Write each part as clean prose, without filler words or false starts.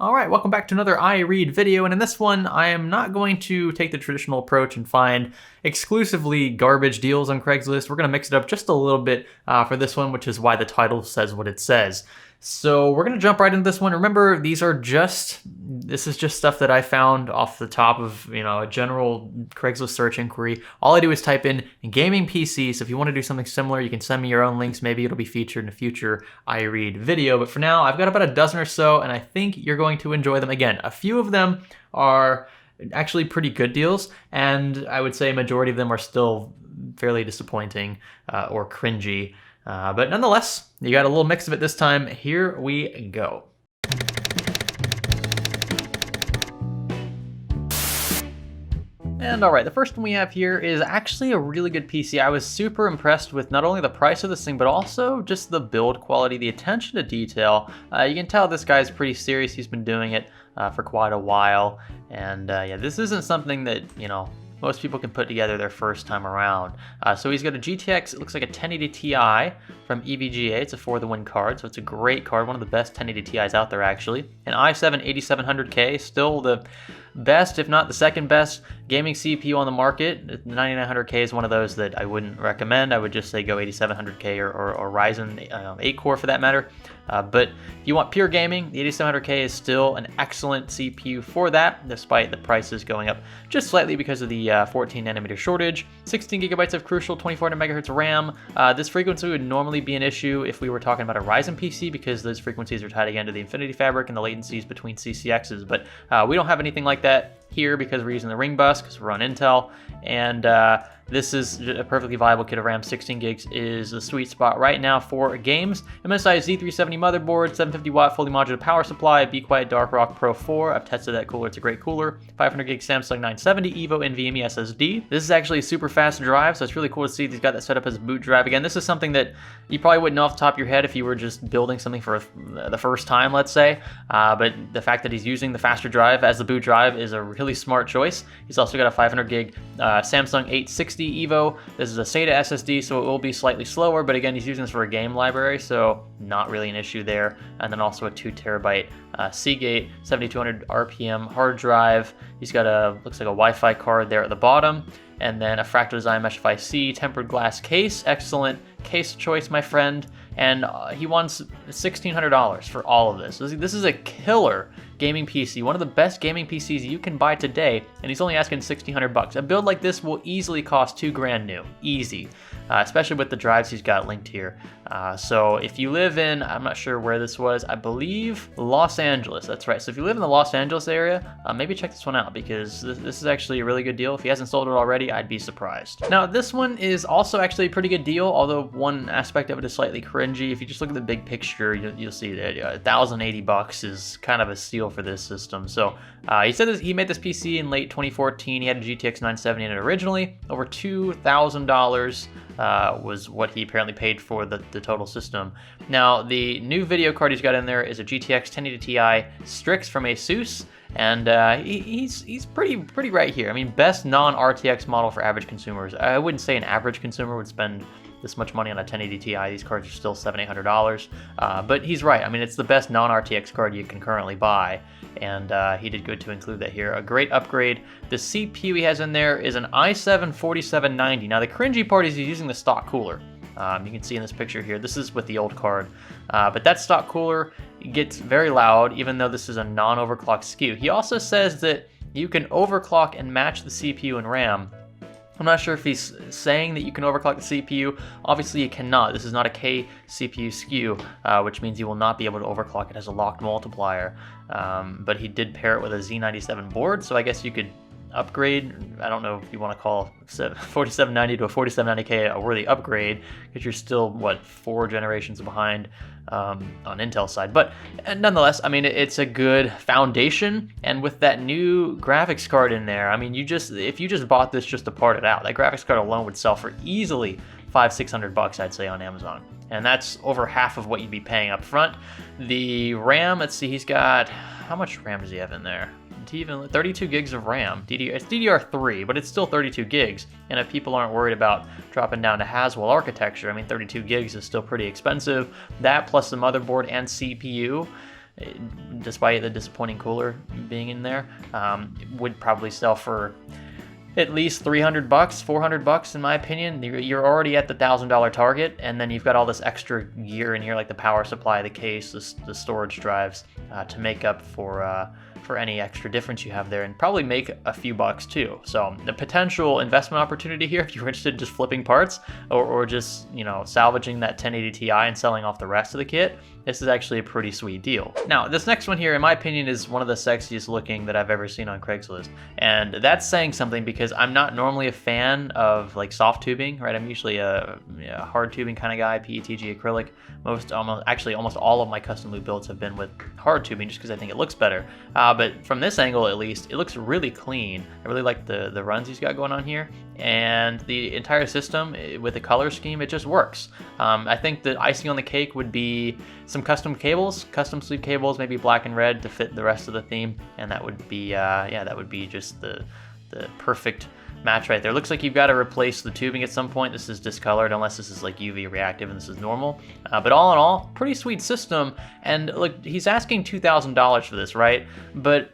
Alright, welcome back to another iRead video, and in this one I am not going to take the traditional approach and find exclusively garbage deals on Craigslist. We're going to mix it up just a little bit for this one, which is why the title says what it says. So we're going to jump right into this one. Remember, this is just stuff that I found off the top of, a general Craigslist search inquiry. All I do is type in gaming PC, so if you want to do something similar, you can send me your own links. Maybe it'll be featured in a future iRead video. But for now, I've got about a dozen or so, and I think you're going to enjoy them. Again, a few of them are actually pretty good deals, and I would say a majority of them are still fairly disappointing or cringy. But nonetheless, you got a little mix of it this time. Here we go. And alright, the first one we have here is actually a really good PC. I was super impressed with not only the price of this thing, but also just the build quality, the attention to detail. You can tell this guy's pretty serious. He's been doing it for quite a while. And yeah, this isn't something that, most people can put together their first time around. So he's got a GTX, it looks like a 1080 Ti from EVGA. It's a for the win card, so it's a great card, one of the best 1080 Ti's out there actually. An i7 8700K, still the best, if not the second best gaming CPU on the market. The 9900K is one of those that I wouldn't recommend. I would just say go 8700K or Ryzen 8 core for that matter. But if you want pure gaming, the 8700K is still an excellent CPU for that, despite the prices going up just slightly because of the 14 nanometer shortage. 16 gigabytes of crucial 2400 megahertz RAM. This frequency would normally be an issue if we were talking about a Ryzen PC because those frequencies are tied again to the Infinity Fabric and the latencies between CCXs. But we don't have anything like that here because we're using the ring bus because we're on Intel, and this is a perfectly viable kit of RAM. 16 gigs is the sweet spot right now for games. MSI Z370 motherboard, 750 watt fully modular power supply, Be Quiet Dark Rock Pro 4. I've tested that cooler, it's a great cooler. 500 gig Samsung 970 EVO NVMe SSD. This is actually a super fast drive, so it's really cool to see he's got that set up as a boot drive. Again, this is something that you probably wouldn't know off the top of your head if you were just building something for the first time, let's say. But the fact that he's using the faster drive as the boot drive is a really smart choice. He's also got a 500 gig Samsung 860 EVO. This is a SATA SSD, so it will be slightly slower, but again, he's using this for a game library, so not really an issue there. And then also a 2 terabyte Seagate 7200 RPM hard drive. He's got looks like a Wi-Fi card there at the bottom, and then a Fractal Design Mesh FIC tempered glass case. Excellent case choice, my friend. And he wants $1,600 for all of this. This is a killer gaming PC, one of the best gaming PCs you can buy today, and he's only asking $1,600. A build like this will easily cost $2,000 new, easy, especially with the drives he's got linked here. So if you live in, I'm not sure where this was, I believe Los Angeles, that's right. So if you live in the Los Angeles area, maybe check this one out because this is actually a really good deal. If he hasn't sold it already, I'd be surprised. Now this one is also actually a pretty good deal, although one aspect of it is slightly cringy. If you just look at the big picture, you'll see that $1,080 is kind of a steal for this system. So he said he made this PC in late 2014. He had a GTX 970 in it originally. Over $2,000 was what he apparently paid for the total system. Now the new video card he's got in there is a GTX 1080 Ti Strix from Asus, and he's pretty right here. I mean, best non-RTX model for average consumers. I wouldn't say an average consumer would spend this much money on a 1080 Ti. These cards are still $700-800, but he's right. I mean, it's the best non-RTX card you can currently buy, and he did good to include that here. A great upgrade. The CPU he has in there is an i7 4790. Now the cringy part is he's using the stock cooler. You can see in this picture here, this is with the old card, but that stock cooler gets very loud even though this is a non-overclocked SKU. He also says that you can overclock and match the CPU and RAM. I'm not sure if he's saying that you can overclock the CPU. Obviously you cannot. This is not a K CPU SKU, which means you will not be able to overclock. It has a locked multiplier, but he did pair it with a Z97 board, so I guess you could upgrade. I don't know if you want to call 4790 to a 4790K a worthy upgrade because you're still, what, 4 generations behind on Intel side. But nonetheless, I mean, it's a good foundation, and with that new graphics card in there, I mean, if you just bought this just to part it out, that graphics card alone would sell for easily $500-600, I'd say, on Amazon. And that's over half of what you'd be paying up front. The RAM, let's see, he's got, how much RAM does he have in there? Even 32 gigs of RAM. It's DDR3, but it's still 32 gigs. And if people aren't worried about dropping down to Haswell architecture, I mean, 32 gigs is still pretty expensive. That plus the motherboard and CPU, despite the disappointing cooler being in there. Would probably sell for at least $300, $400 in my opinion. You're already at the $1,000 target, and then you've got all this extra gear in here, like the power supply, the case, the storage drives, to make up for any extra difference you have there, and probably make a few bucks too. So the potential investment opportunity here, if you're interested in just flipping parts or just, you know, salvaging that 1080 Ti and selling off the rest of the kit, this is actually a pretty sweet deal. Now, this next one here, in my opinion, is one of the sexiest looking that I've ever seen on Craigslist. And that's saying something, because I'm not normally a fan of like soft tubing, right? I'm usually a hard tubing kind of guy, PETG acrylic. Almost all of my custom loop builds have been with hard tubing, just because I think it looks better. But from this angle, at least, it looks really clean. I really like the runs he's got going on here. And the entire system with the color scheme, it just works. I think the icing on the cake would be some custom cables, custom sleeve cables, maybe black and red to fit the rest of the theme, and that would be that would be just the perfect match right there. Looks like you've got to replace the tubing at some point. This is discolored, unless this is like UV reactive and this is normal. But all in all, pretty sweet system. And look, he's asking $2,000 for this, right? But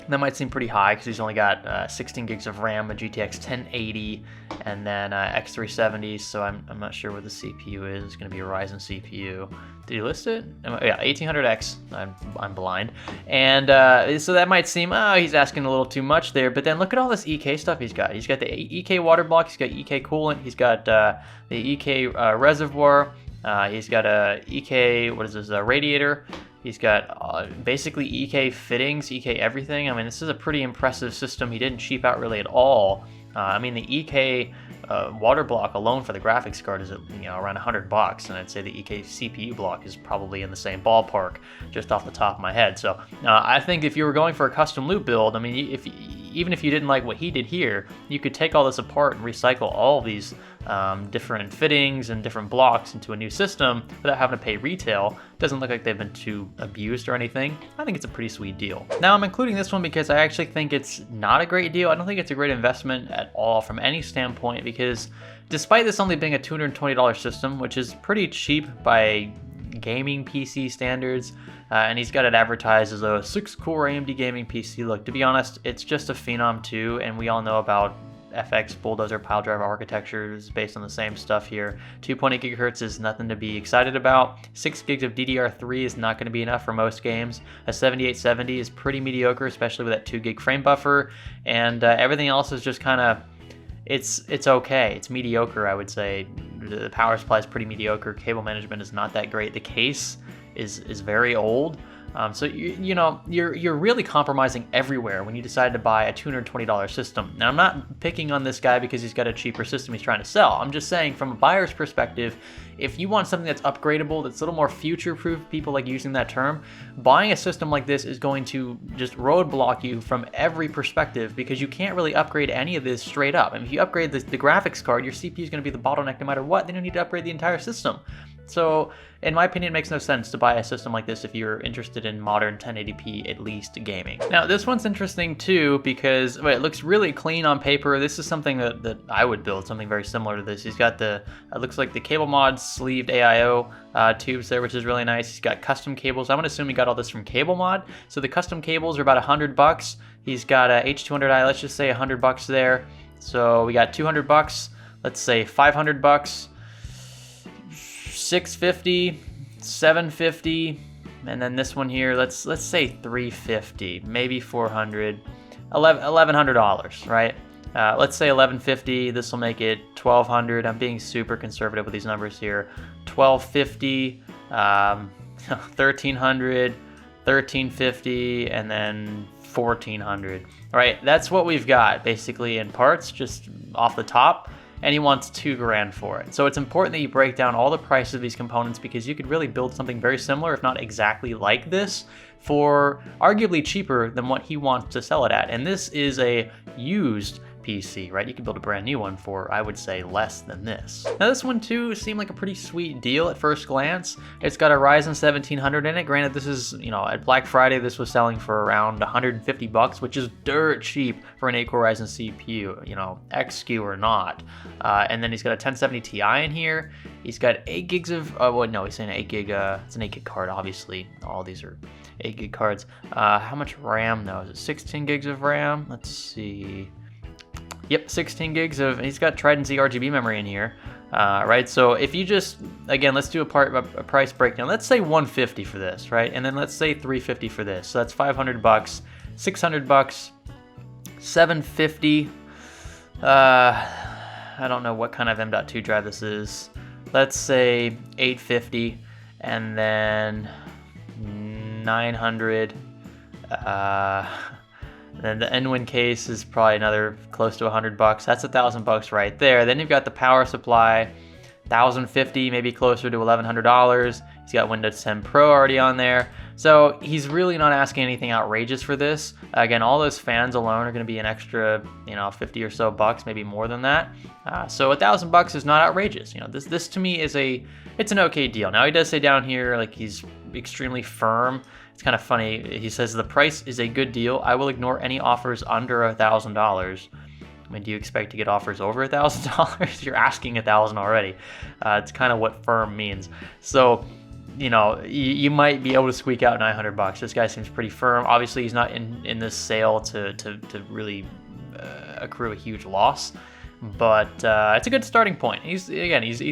that might seem pretty high, because he's only got 16 gigs of RAM, a GTX 1080, and then X370. So I'm not sure what the CPU is. It's going to be a Ryzen CPU. Did he list it? Yeah, 1800X. I'm blind. And so that might seem, he's asking a little too much there. But then look at all this EK stuff he's got. He's got the EK water block. He's got EK coolant. He's got the EK reservoir. He's got a EK, what is this, a radiator. He's got basically EK fittings, EK everything. I mean, this is a pretty impressive system. He didn't cheap out really at all. I mean, the EK water block alone for the graphics card is around $100, and I'd say the EK CPU block is probably in the same ballpark, just off the top of my head. So I think if you were going for a custom loop build, I mean, even if you didn't like what he did here, you could take all this apart and recycle all these different fittings and different blocks into a new system without having to pay retail. Doesn't look like they've been too abused or anything. I think it's a pretty sweet deal. Now, I'm including this one because I actually think it's not a great deal. I don't think it's a great investment at all from any standpoint, because despite this only being a $220 system, which is pretty cheap by gaming PC standards, and he's got it advertised as a 6-core AMD gaming PC. Look, to be honest, it's just a Phenom 2, and we all know about FX bulldozer pile driver architectures based on the same stuff here. 2.8 gigahertz is nothing to be excited about. 6 gigs of DDR3 is not going to be enough for most games. A 7870 is pretty mediocre, especially with that 2 gig frame buffer, and everything else is just kind of, it's okay. It's mediocre, I would say. The power supply is pretty mediocre. Cable management is not that great. The case is very old. So you're really compromising everywhere when you decide to buy a $220 system. Now, I'm not picking on this guy because he's got a cheaper system he's trying to sell. I'm just saying, from a buyer's perspective, if you want something that's upgradable, that's a little more future-proof, people like using that term, buying a system like this is going to just roadblock you from every perspective, because you can't really upgrade any of this straight up. I mean, if you upgrade the graphics card, your CPU is going to be the bottleneck no matter what. Then you need to upgrade the entire system. So, in my opinion, it makes no sense to buy a system like this if you're interested in modern 1080p at least gaming. Now, this one's interesting too, because it looks really clean on paper. This is something that I would build, something very similar to this. He's got it looks like the cable mod sleeved AIO tubes there, which is really nice. He's got custom cables. I'm gonna assume he got all this from Cable Mod. So the custom cables are about $100. He's got a H200i, let's just say $100 there. So we got $200, let's say $500, $650, $750, and then this one here, let's say $350, maybe $400, $1,100, right? Let's say $1,150. This will make it $1,200. I'm being super conservative with these numbers here. $1,250, $1,300, $1,350, and then $1,400. All right, that's what we've got basically in parts, just off the top. And he wants $2,000 for it. So it's important that you break down all the prices of these components, because you could really build something very similar, if not exactly like this, for arguably cheaper than what he wants to sell it at. And this is a used PC, right? You can build a brand new one for, I would say, less than this. Now this one too seemed like a pretty sweet deal at first glance. It's got a Ryzen 1700 in it. Granted, this is, at Black Friday, this was selling for around 150 bucks, which is dirt cheap for an 8-core Ryzen CPU, X-SKU or not. And then he's got a 1070 Ti in here. He's got 8 gigs of, he's saying 8 gig, it's an 8 gig card, obviously. All these are 8 gig cards. How much RAM though? Is it 16 gigs of RAM? Let's see. Yep, 16 gigs of, he's got Trident Z RGB memory in here. Right, so if you just, again, let's do a price breakdown. Let's say 150 for this, right? And then let's say 350 for this. So that's 500 bucks, 600 bucks, 750. I don't know what kind of M.2 drive this is. Let's say 850, and then 900. Then the Nwin case is probably another close to 100 bucks. That's $1,000 right there. Then you've got the power supply, 1,050, maybe closer to $1,100. He's got Windows 10 Pro already on there. So he's really not asking anything outrageous for this. Again, all those fans alone are going to be an extra, 50 or so bucks, maybe more than that. So $1,000 is not outrageous. This to me is it's an okay deal. Now he does say down here, like, he's extremely firm. It's kind of funny. He says the price is a good deal. I will ignore any offers under $1,000. I mean, do you expect to get offers over $1,000? You're asking $1,000 already. It's kind of what firm means. So, you might be able to squeak out $900. This guy seems pretty firm. Obviously, he's not in this sale to really accrue a huge loss. But it's a good starting point. He's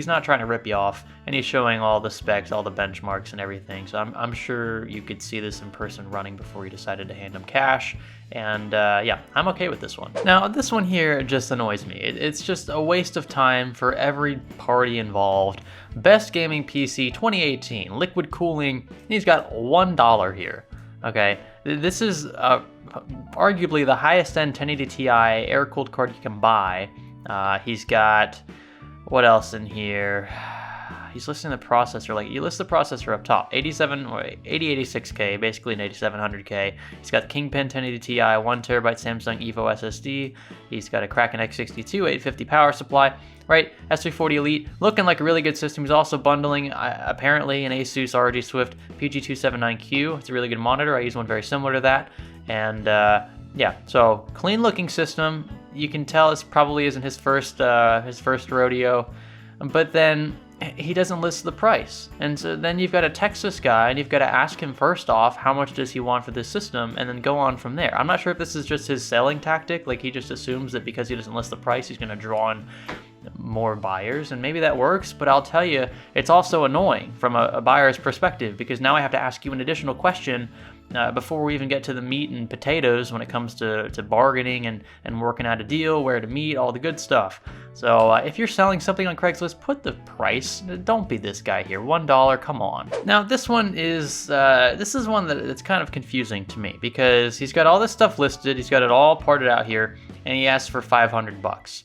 not trying to rip you off, and he's showing all the specs, all the benchmarks and everything. So I'm sure you could see this in person running before you decided to hand him cash. And yeah, I'm okay with this one. Now this one here just annoys me. It's just a waste of time for every party involved. Best gaming PC 2018, liquid cooling. He's got $1 here. Okay, this is arguably the highest end 1080 Ti air-cooled card you can buy. He's got, what else in here? He's listing the processor, like you list the processor up top, 8086K, basically an 8700K. He's got the Kingpin 1080 Ti, 1TB Samsung Evo SSD. He's got a Kraken X62, 850 power supply, right? S340 Elite, looking like a really good system. He's also bundling, apparently, an Asus ROG Swift PG279Q. It's a really good monitor. I use one very similar to that. And yeah, so clean looking system. You can tell this probably isn't his first rodeo, but then he doesn't list the price. And so then you've got to text this guy and you've got to ask him first off, how much does he want for this system, and then go on from there. I'm not sure if this is just his selling tactic, like he just assumes that because he doesn't list the price, he's going to draw in more buyers, and maybe that works, but I'll tell you, it's also annoying from a buyer's perspective, because now I have to ask you an additional question before we even get to the meat and potatoes when it comes to bargaining and working out a deal, where to meet, all the good stuff. So if you're selling something on Craigslist, put the price. Don't be this guy here. $1, come on. Now this one is one that's kind of confusing to me, because he's got all this stuff listed, he's got it all parted out here, and he asks for $500.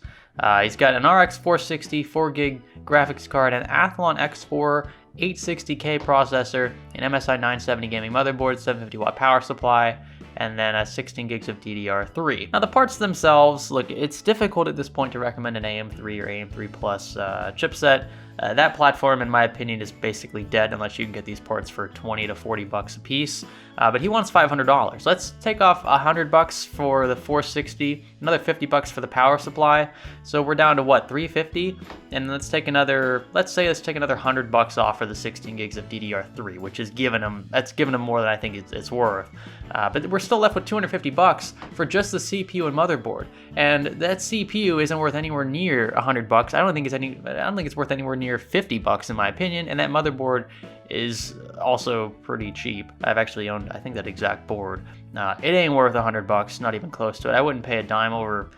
He's got an RX 460 4 gig graphics card, an Athlon X4 860K processor, an MSI 970 gaming motherboard, 750 watt power supply, and then 16 gigs of DDR3. Now the parts themselves, look, it's difficult at this point to recommend an AM3 or AM3 Plus chipset. That platform, in my opinion, is basically dead unless you can get these parts for 20 to 40 bucks a piece. But he wants $500. Let's take off $100 for the 460, another 50 bucks for the power supply. So we're down to what, 350? And let's take another $100 off for the 16 gigs of DDR3, which is giving him more than I think it's worth. But we're still left with 250 bucks for just the CPU and motherboard, and that CPU isn't worth anywhere near $100. I don't think it's worth anywhere near 50 bucks in my opinion, and that motherboard is also pretty cheap. I've actually owned, I think, that exact board. It ain't worth $100, not even close to it. I wouldn't pay a dime over,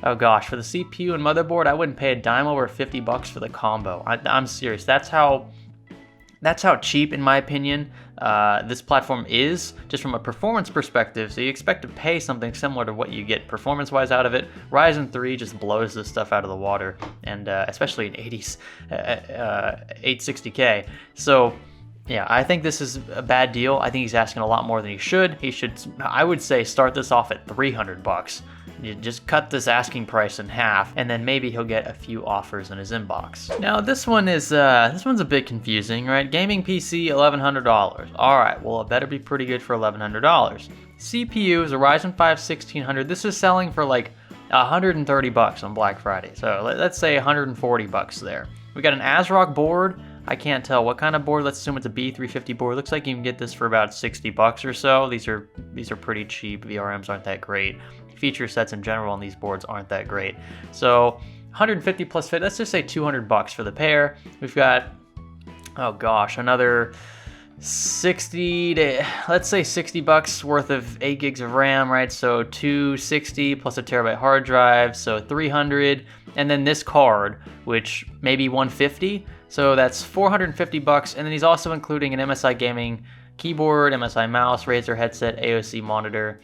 oh gosh, for the CPU and motherboard, I wouldn't pay a dime over 50 bucks for the combo. I'm serious. That's how cheap, in my opinion, this platform is, just from a performance perspective. So you expect to pay something similar to what you get performance-wise out of it. Ryzen 3 just blows this stuff out of the water, and especially in 860K. So Yeah, I think this is a bad deal. I think he's asking a lot more than he should. I would say, start this off at $300. You just cut this asking price in half, and then maybe he'll get a few offers in his inbox. Now this one's a bit confusing, right? Gaming PC, $1,100. All right, well it better be pretty good for $1,100. CPU is a Ryzen 5 1600. This is selling for like $130 on Black Friday. So let's say $140 there. We got an ASRock board. I can't tell what kind of board. Let's assume it's a B350 board. Looks like you can get this for about $60 or so. These are pretty cheap. VRMs aren't that great. Feature sets in general on these boards aren't that great. So 150 plus 50, let's just say $200 for the pair. We've got, oh gosh, another 60 to, let's say $60 worth of 8 gigs of RAM, right? So 260 plus a terabyte hard drive, so 300, and then this card, which maybe 150. So that's $450, and then he's also including an MSI gaming keyboard, MSI mouse, Razer headset, AOC monitor.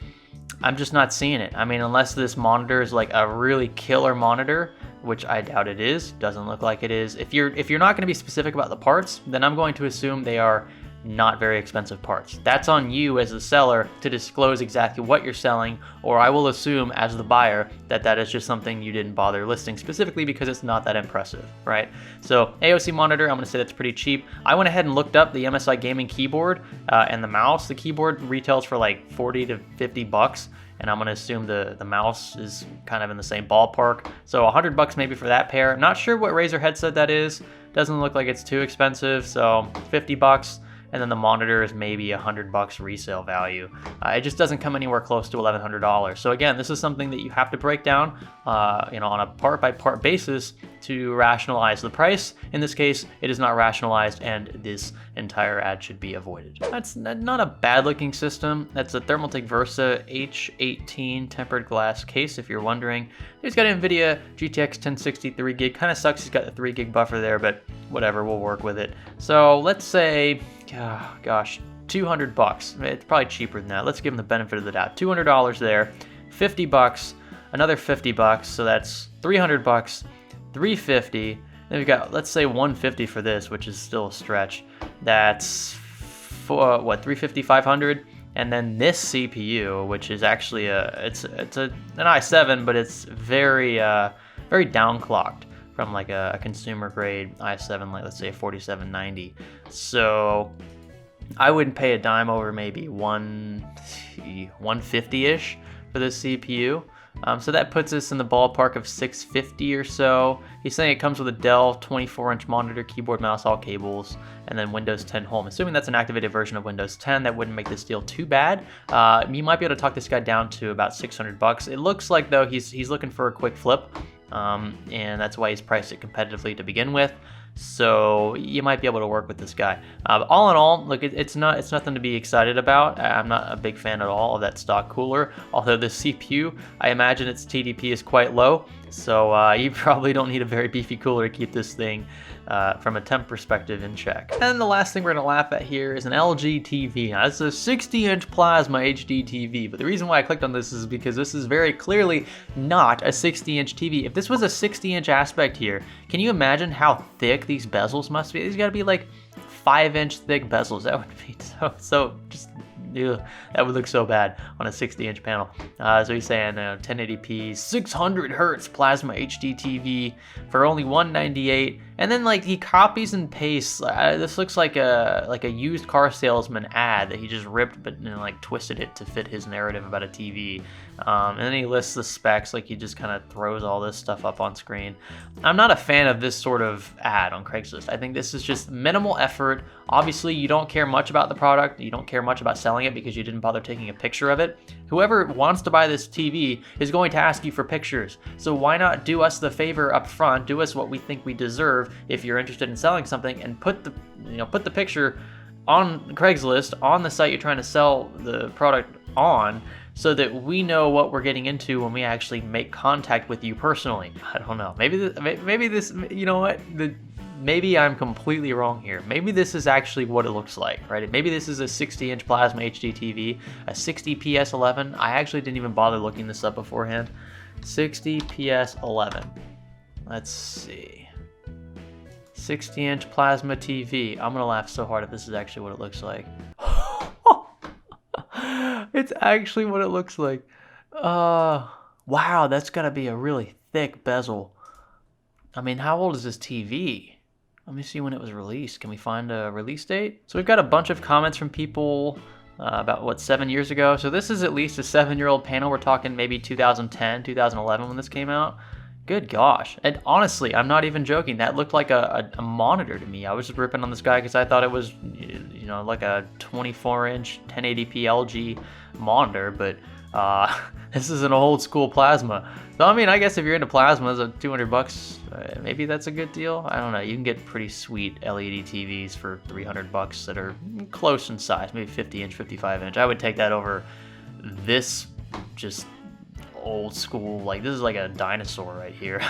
I'm just not seeing it. I mean, unless this monitor is like a really killer monitor, which I doubt it is, doesn't look like it is. If you're not going to be specific about the parts, then I'm going to assume they are not very expensive parts. That's on you as the seller to disclose exactly what you're selling, or I will assume as the buyer that is just something you didn't bother listing specifically because it's not that impressive, right? So AOC monitor, I'm gonna say that's pretty cheap. I went ahead and looked up the MSI gaming keyboard and the mouse. The keyboard retails for like 40 to $50, and I'm gonna assume the mouse is kind of in the same ballpark. So $100 maybe for that pair. Not sure what Razer headset that is. Doesn't look like it's too expensive, so $50. And then the monitor is maybe $100 resale value. It just doesn't come anywhere close to $1,100. So again, this is something that you have to break down, on a part-by-part basis to rationalize the price. In this case, it is not rationalized, and this entire ad should be avoided. That's not a bad-looking system. That's a Thermaltake Versa H18 tempered glass case, if you're wondering. He's got an NVIDIA GTX 1060 3 gig. Kind of sucks he's got the 3 gig buffer there, but whatever, we'll work with it. So let's say, oh, gosh, $200. It's probably cheaper than that. Let's give him the benefit of the doubt. $200 there, $50, another $50, so that's $300, $350. Then we've got, let's say $150 for this, which is still a stretch. That's for what, $350, $500. And then this CPU, which is actually an i7, but it's very downclocked from like a consumer grade i7, like let's say a 4790. So I wouldn't pay a dime over maybe 150-ish for this CPU. So that puts us in the ballpark of $650 or so. He's saying it comes with a Dell 24-inch monitor, keyboard, mouse, all cables, and then Windows 10 Home. Assuming that's an activated version of Windows 10, that wouldn't make this deal too bad. You might be able to talk this guy down to about $600. It looks like though he's looking for a quick flip, and that's why he's priced it competitively to begin with. So you might be able to work with this guy. All in all, look, it's nothing to be excited about. I'm not a big fan at all of that stock cooler. Although the CPU, I imagine its TDP is quite low, so you probably don't need a very beefy cooler to keep this thing from a temp perspective in check. And the last thing we're gonna laugh at here is an LG TV. Now it's a 60-inch plasma HD TV, but the reason why I clicked on this is because this is very clearly not a 60-inch TV. If this was a 60-inch aspect here, can you imagine how thick these bezels must be? These gotta be like 5-inch thick bezels. That would be so just, ew, that would look so bad on a 60-inch panel. So he's saying 1080p, 600 hertz plasma HD TV for only $198. And then like he copies and pastes. This looks like a used car salesman ad that he just ripped, but like twisted it to fit his narrative about a TV. And then he lists the specs, like he just kind of throws all this stuff up on screen. I'm not a fan of this sort of ad on Craigslist. I think this is just minimal effort. Obviously, you don't care much about the product. You don't care much about selling it because you didn't bother taking a picture of it. Whoever wants to buy this TV is going to ask you for pictures. So why not do us the favor up front, do us what we think we deserve if you're interested in selling something, and put the picture on Craigslist, on the site you're trying to sell the product on, so that we know what we're getting into when we actually make contact with you personally. I don't know. Maybe this, you know what? Maybe I'm completely wrong here. Maybe this is actually what it looks like, right? Maybe this is a 60-inch plasma HD TV, a 60ps11. I actually didn't even bother looking this up beforehand. 60ps11. Let's see. 60-inch plasma TV. I'm gonna laugh so hard if this is actually what it looks like. It's actually what it looks like. Wow, that's gotta be a really thick bezel. I mean, how old is this TV? Let me see when it was released. Can we find a release date? So we've got a bunch of comments from people about 7 years ago. So this is at least a 7-year-old panel. We're talking maybe 2010, 2011 when this came out. Good gosh. And honestly, I'm not even joking. That looked like a monitor to me. I was just ripping on this guy because I thought it was, you know, like a 24-inch 1080p LG monitor, but this is an old school plasma. So I mean, I guess if you're into plasmas, $200, maybe that's a good deal. I don't know. You can get pretty sweet LED TVs for $300 that are close in size, maybe 50-inch, 55-inch. I would take that over this just old school, like this is like a dinosaur right here.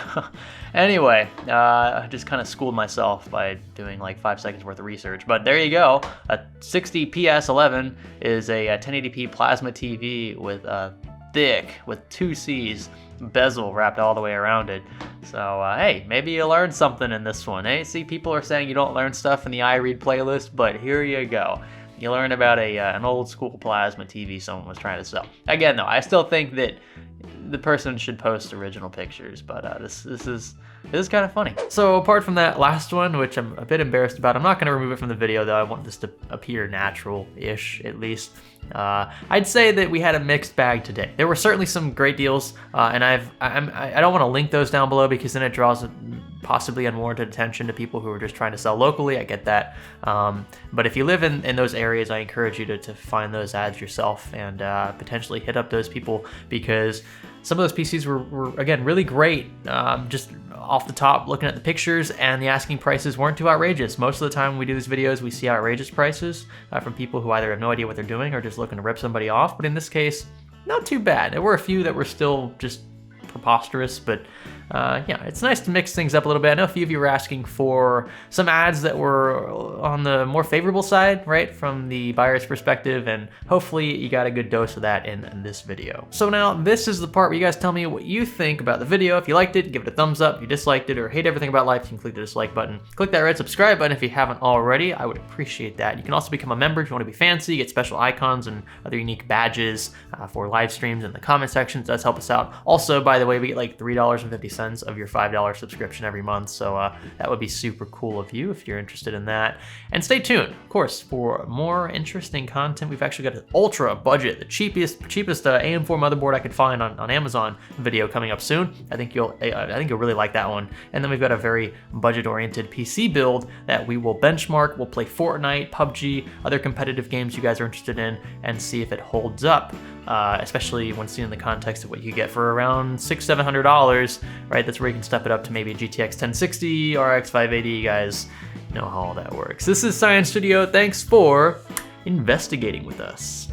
Anyway, I just kind of schooled myself by doing like 5 seconds worth of research, but there you go. A 60 PS11 is a 1080p plasma TV with a thick, with 2 C's bezel wrapped all the way around it. So hey, maybe you learned something in this one. Hey, see, people are saying you don't learn stuff in the iRead playlist, but here you go. You learn about an old school plasma TV someone was trying to sell. Again, though, I still think that the person should post original pictures, but this is kind of funny. So apart from that last one, which I'm a bit embarrassed about, I'm not going to remove it from the video, though. I want this to appear natural-ish, at least. I'd say that we had a mixed bag today. There were certainly some great deals, and I don't want to link those down below because then it draws possibly unwarranted attention to people who are just trying to sell locally. I get that. But if you live in those areas, I encourage you to find those ads yourself and potentially hit up those people, because some of those PCs were again, really great. Just off the top, looking at the pictures, and the asking prices weren't too outrageous. Most of the time when we do these videos, we see outrageous prices from people who either have no idea what they're doing or just looking to rip somebody off. But in this case, not too bad. There were a few that were still just preposterous, but yeah, it's nice to mix things up a little bit. I know a few of you were asking for some ads that were on the more favorable side, right, from the buyer's perspective, and hopefully you got a good dose of that in this video. So now this is the part where you guys tell me what you think about the video. If you liked it, give it a thumbs up. If you disliked it or hate everything about life, you can click the dislike button. Click that red subscribe button if you haven't already. I would appreciate that. You can also become a member if you want to be fancy, get special icons and other unique badges for live streams in the comment section. It does help us out. Also, by the way, we get like $3.50 of your $5 subscription every month, so that would be super cool of you if you're interested in that. And stay tuned, of course, for more interesting content. We've actually got an ultra budget, the cheapest AM4 motherboard I could find on Amazon video coming up soon. I think you'll really like that one. And then we've got a very budget-oriented PC build that we will benchmark. We'll play Fortnite, PUBG, other competitive games you guys are interested in, and see if it holds up. Especially when seen in the context of what you get for around $600-700, right? That's where you can step it up to maybe a GTX 1060, RX 580. You guys know how all that works. This is Science Studio. Thanks for investigating with us.